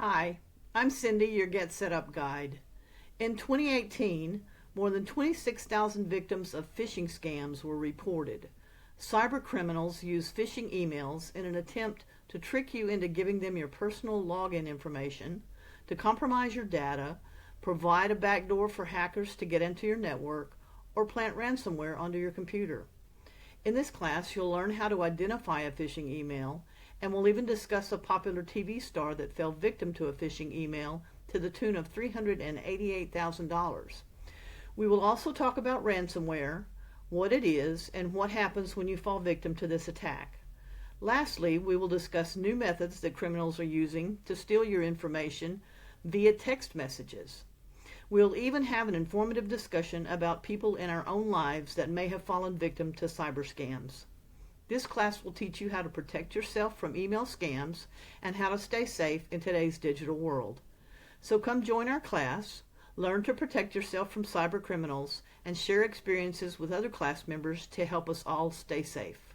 Hi, I'm Cindy, your Get Set Up Guide. In 2018, more than 26,000 victims of phishing scams were reported. Cyber criminals use phishing emails in an attempt to trick you into giving them your personal login information, to compromise your data, provide a backdoor for hackers to get into your network, or plant ransomware onto your computer. In this class, you'll learn how to identify a phishing email, and we'll even discuss a popular TV star that fell victim to a phishing email to the tune of $388,000. We will also talk about ransomware, what it is, and what happens when you fall victim to this attack. Lastly, we will discuss new methods that criminals are using to steal your information via text messages. We'll even have an informative discussion about people in our own lives that may have fallen victim to cyber scams. This class will teach you how to protect yourself from email scams and how to stay safe in today's digital world. So come join our class, learn to protect yourself from cyber criminals, and share experiences with other class members to help us all stay safe.